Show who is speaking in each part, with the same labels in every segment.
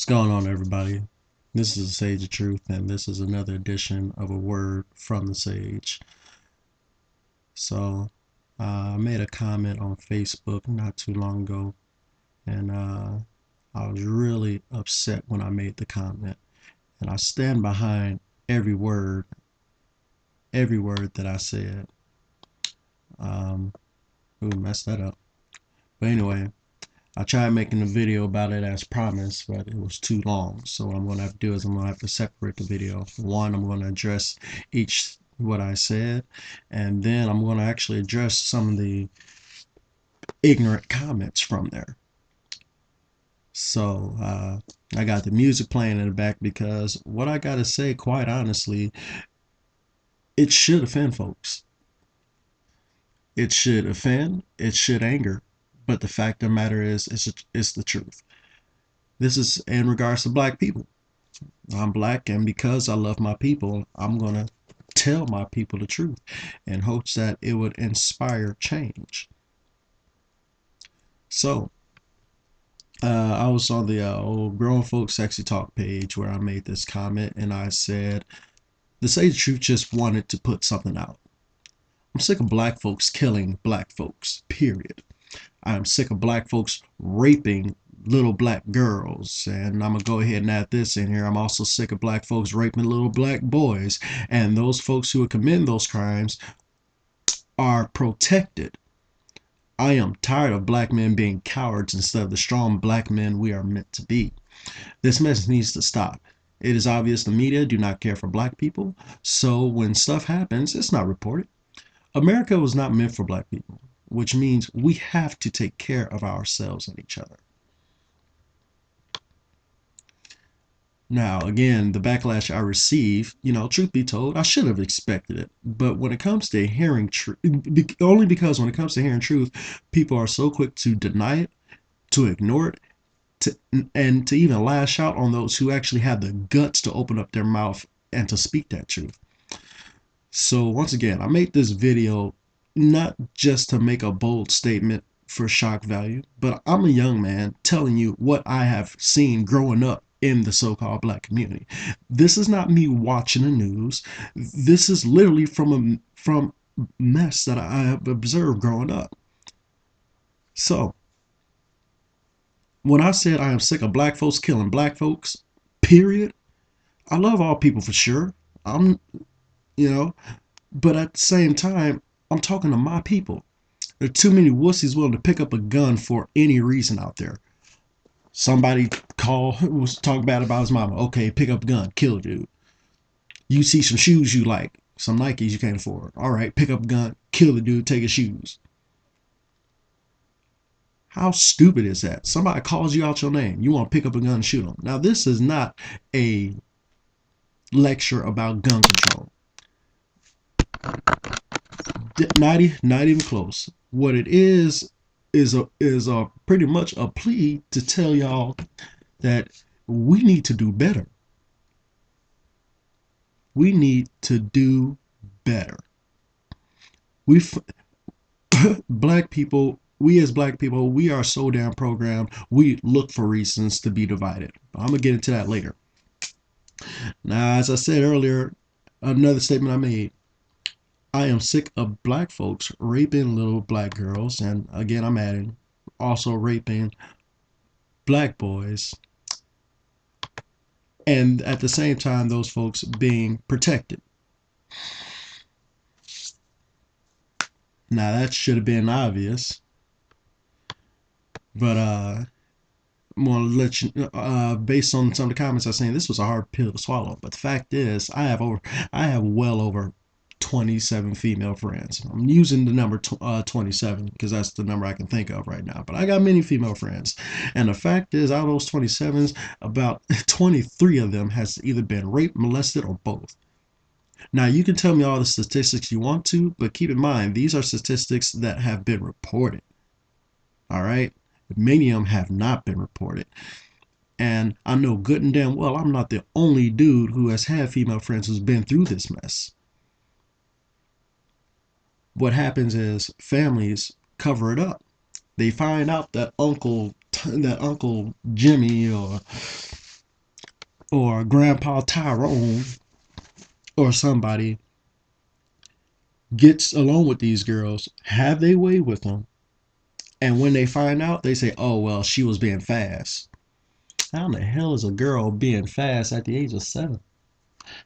Speaker 1: What's going on, everybody? This is the Sage of Truth, and this is another edition of a word from the Sage. So, I made a comment on Facebook not too long ago, and I was really upset when I made the comment. And I stand behind every word that I said. Um, ooh, messed that up. But anyway, I tried making a video about it as promised, but it was too long. So what I'm going to have to do is I'm going to have to separate the video. One, I'm going to address each what I said, and then I'm going to actually address some of the ignorant comments from there. So I got the music playing in the back because what I got to say, quite honestly, it should offend folks. It should offend. It should anger. But the fact of the matter is, it's the truth. This is in regards to black people. I'm black, and because I love my people, I'm going to tell my people the truth in hopes that it would inspire change. So, I was on the old Grown Folks Sexy Talk page where I made this comment, and I said, the Sage Truth just wanted to put something out. I'm sick of black folks killing black folks, period. I'm sick of black folks raping little black girls. And I'm going to go ahead and add this in here. I'm also sick of black folks raping little black boys. And those folks who are committing those crimes are protected. I am tired of black men being cowards instead of the strong black men we are meant to be. This mess needs to stop. It is obvious the media do not care for black people. So when stuff happens, it's not reported. America was not meant for black people, which means we have to take care of ourselves and each other. Now, again, the backlash I received, truth be told, I should have expected it. But when it comes to hearing truth, only because when it comes to hearing truth, people are so quick to deny it, to ignore it, and to even lash out on those who actually have the guts to open up their mouth and to speak that truth. So once again, I made this video not just to make a bold statement for shock value, but I'm a young man telling you what I have seen growing up in the so-called black community. This is not me watching the news. This is literally from mess that I have observed growing up. So when I said I am sick of black folks killing black folks, period, I love all people for sure. I'm, you know, but at the same time, I'm talking to my people. There are too many wussies willing to pick up a gun for any reason out there. Somebody was talking bad about his mama. Okay, pick up a gun, kill a dude. You see some shoes you like, some Nikes you can't afford. All right, pick up a gun, kill the dude, take his shoes. How stupid is that? Somebody calls you out your name. You want to pick up a gun and shoot them. Now, this is not a lecture about gun control. Not even close. What it is a pretty much a plea to tell y'all that we need to do better. We need to do better. We black people, we as black people, we are so damn programmed. We look for reasons to be divided. I'm gonna get into that later. Now, as I said earlier, another statement I made. I am sick of black folks raping little black girls, and again, I'm adding also raping black boys, and at the same time, those folks being protected. Now, that should have been obvious, but I'm gonna let you, based on some of the comments I was saying, this was a hard pill to swallow. But the fact is, I have well over 27 female friends. I'm using the number 27 because that's the number I can think of right now. But I got many female friends, and the fact is, out of those 27s, about 23 of them has either been raped, molested, or both. Now, you can tell me all the statistics you want to, but keep in mind, these are statistics that have been reported. All right? Many of them have not been reported. And I know good and damn well I'm not the only dude who has had female friends who's been through this mess. What happens is families cover it up. They find out that Uncle Jimmy or or Grandpa Tyrone or somebody gets along with these girls, have their way with them, and when they find out, they say, "Oh well, she was being fast." How in the hell is a girl being fast at the age of 7?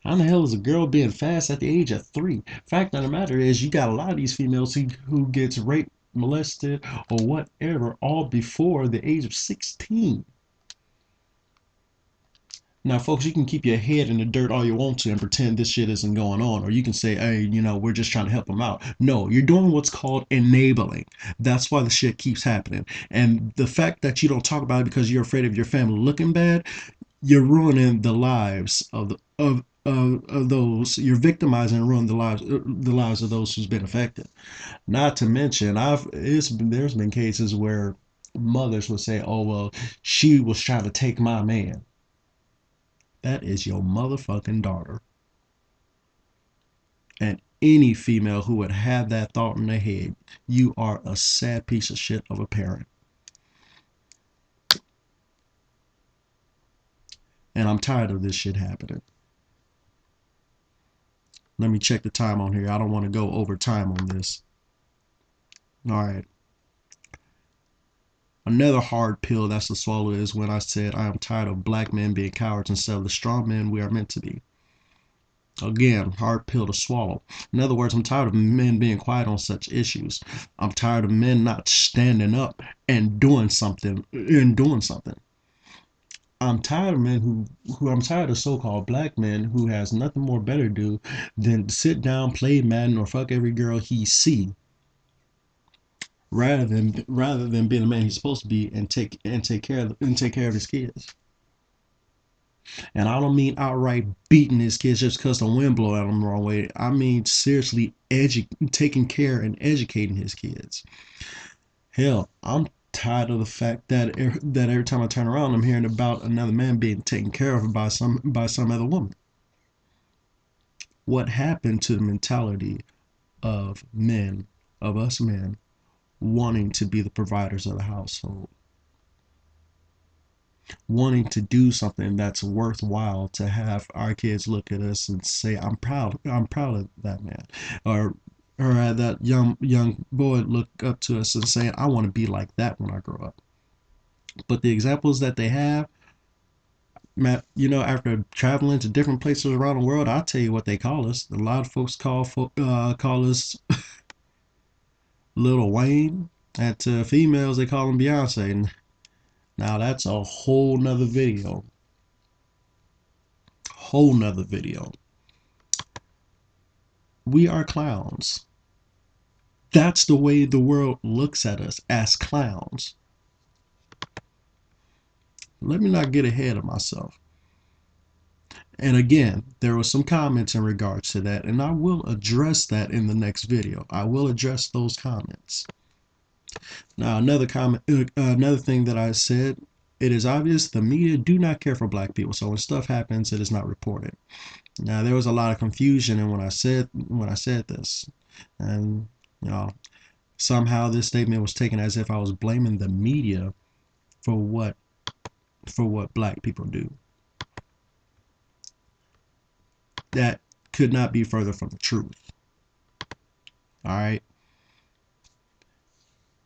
Speaker 1: How in the hell is a girl being fast at the age of 3? Fact of the matter is, you got a lot of these females who gets raped, molested, or whatever, all before the age of 16. Now, folks, you can keep your head in the dirt all you want to and pretend this shit isn't going on, or you can say, "Hey, we're just trying to help them out." No, you're doing what's called enabling. That's why the shit keeps happening. And the fact that you don't talk about it because you're afraid of your family looking bad, you're ruining the lives of those. You're victimizing and ruining the lives of those who's been affected. Not to mention, there's been cases where mothers would say, "Oh well, she was trying to take my man." That is your motherfucking daughter. And any female who would have that thought in their head, you are a sad piece of shit of a parent. And I'm tired of this shit happening. Let me check the time on here. I don't want to go over time on this. All right. Another hard pill that's to swallow is when I said I am tired of black men being cowards instead of the strong men we are meant to be. Again, hard pill to swallow. In other words, I'm tired of men being quiet on such issues. I'm tired of men not standing up and doing something. I'm tired of men who I'm tired of so-called black men who has nothing more better to do than sit down, play Madden, or fuck every girl he see, rather than being the man he's supposed to be and take care of his kids. And I don't mean outright beating his kids just because the wind blow at them the wrong way. I mean seriously taking care and educating his kids. Hell, I'm tired of the fact that every time I turn around, I'm hearing about another man being taken care of by some other woman. What happened to the mentality of men, of us men, wanting to be the providers of the household, wanting to do something that's worthwhile to have our kids look at us and say, I'm proud of that man," or that young boy look up to us and say, "I want to be like that when I grow up." But the examples that they have, Matt, after traveling to different places around the world, I'll tell you what they call us. A lot of folks call us Little Wayne, and to females they call him Beyonce. Now that's a whole nother video. We are clowns. That's the way the world looks at us, as clowns. Let me not get ahead of myself. And again, there were some comments in regards to that, and I will address that in the next video. I will address those comments. Now, another thing that I said, it is obvious the media do not care for black people. So when stuff happens, it is not reported. Now, there was a lot of confusion in when I said this, and you know, somehow this statement was taken as if I was blaming the media for what black people do. That could not be further from the truth. All right.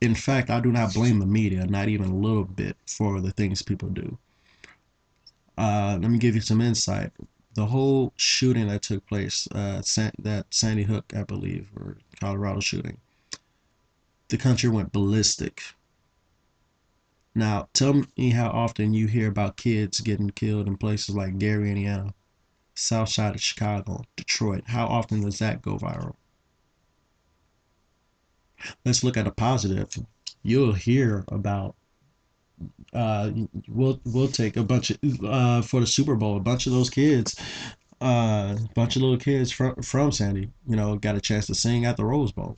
Speaker 1: In fact, I do not blame the media, not even a little bit, for the things people do. Let me give you some insight. The whole shooting that took place, that Sandy Hook, I believe, or Colorado shooting, the country went ballistic. Now, tell me how often you hear about kids getting killed in places like Gary, Indiana, South Side of Chicago, Detroit. How often does that go viral? Let's look at a positive. You'll hear about uh we'll take a bunch of for the Super Bowl, a bunch of those kids, bunch of little kids from Sandy, got a chance to sing at the Rose Bowl.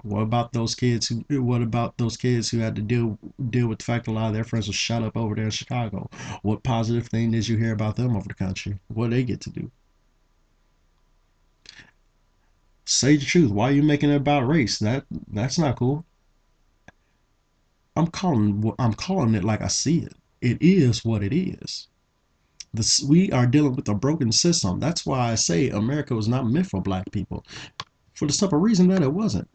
Speaker 1: What about those kids who had to deal with the fact that a lot of their friends were shot up over there in Chicago? What positive thing did you hear about them over the country? What they get to do? Say the truth. Why are you making it about race? That's not cool. I'm calling it like I see it. It is what it is. We are dealing with a broken system. That's why I say America was not meant for black people, for the simple reason that it wasn't.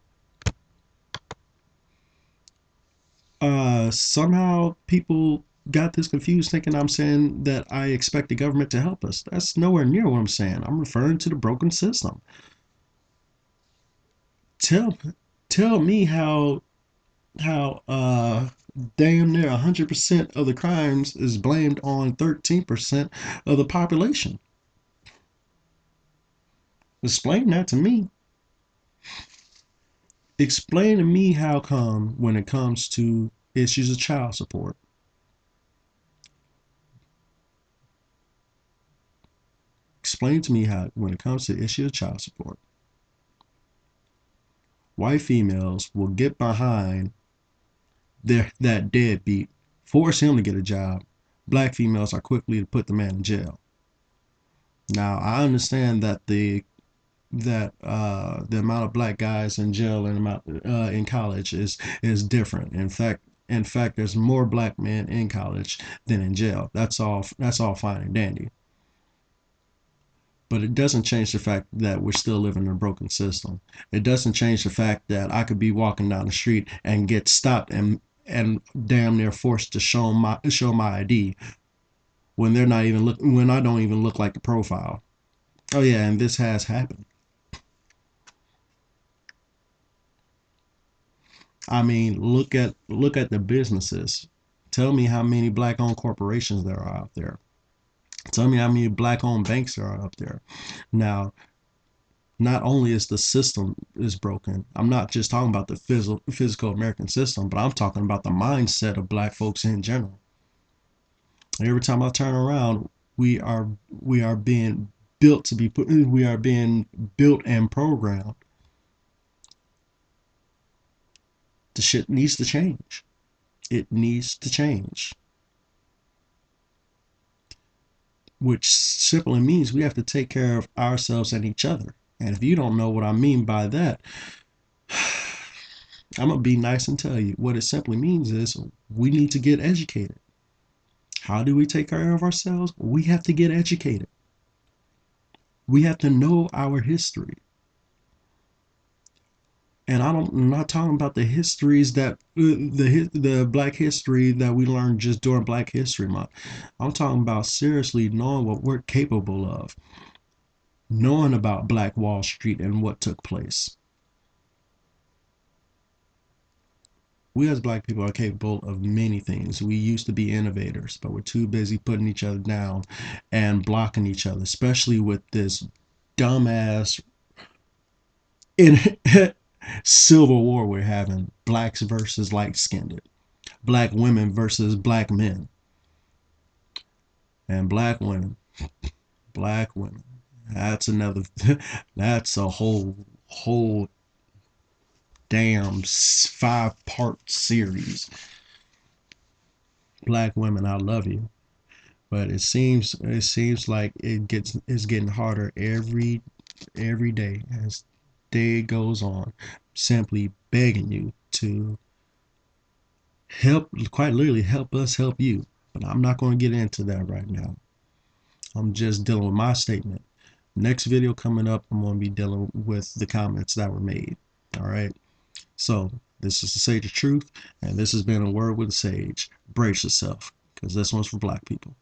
Speaker 1: Somehow people got this confused, thinking I'm saying that I expect the government to help us. That's nowhere near what I'm saying. I'm referring to the broken system. Tell tell me how damn near 100% of the crimes is blamed on 13% of the population. Explain that to me. Explain to me how come when it comes to issues of child support, explain to me how when it comes to the issue of child support, white females will get behind that deadbeat, force him to get a job. Black females are quickly to put the man in jail. Now I understand that the amount of black guys in jail and amount in college is different. In fact, there's more black men in college than in jail. That's all fine and dandy. But it doesn't change the fact that we're still living in a broken system. It doesn't change the fact that I could be walking down the street and get stopped and damn near forced to show my ID when they're not even when I don't even look like the profile. Oh yeah, and this has happened. I mean, look at the businesses. Tell me how many black-owned corporations there are out there. Tell me how many black-owned banks there are out there. Now, not only is the system is broken, I'm not just talking about the physical American system, but I'm talking about the mindset of black folks in general. Every time I turn around, we are being built to be put. We are being built and programmed. The shit needs to change. It needs to change, which simply means we have to take care of ourselves and each other. And if you don't know what I mean by that, I'm going to be nice and tell you what it simply means is we need to get educated. How do we take care of ourselves? We have to get educated. We have to know our history. And I'm not talking about the histories that the Black history that we learned just during Black History Month. I'm talking about seriously knowing what we're capable of, knowing about Black Wall Street and what took place. We as black people are capable of many things. We used to be innovators, but we're too busy putting each other down and blocking each other, especially with this dumbass in civil war we're having. Blacks versus light skinned, black women versus black men, and black women. That's another. That's a whole damn 5-part series. Black women, I love you. But it seems like it's getting harder every day as day goes on. Simply begging you to help, quite literally help us help you. But I'm not going to get into that right now. I'm just dealing with my statement. Next video coming up, I'm going to be dealing with the comments that were made. All right. So this is the Sage of Truth, and this has been a word with a sage. Brace yourself, because this one's for black people.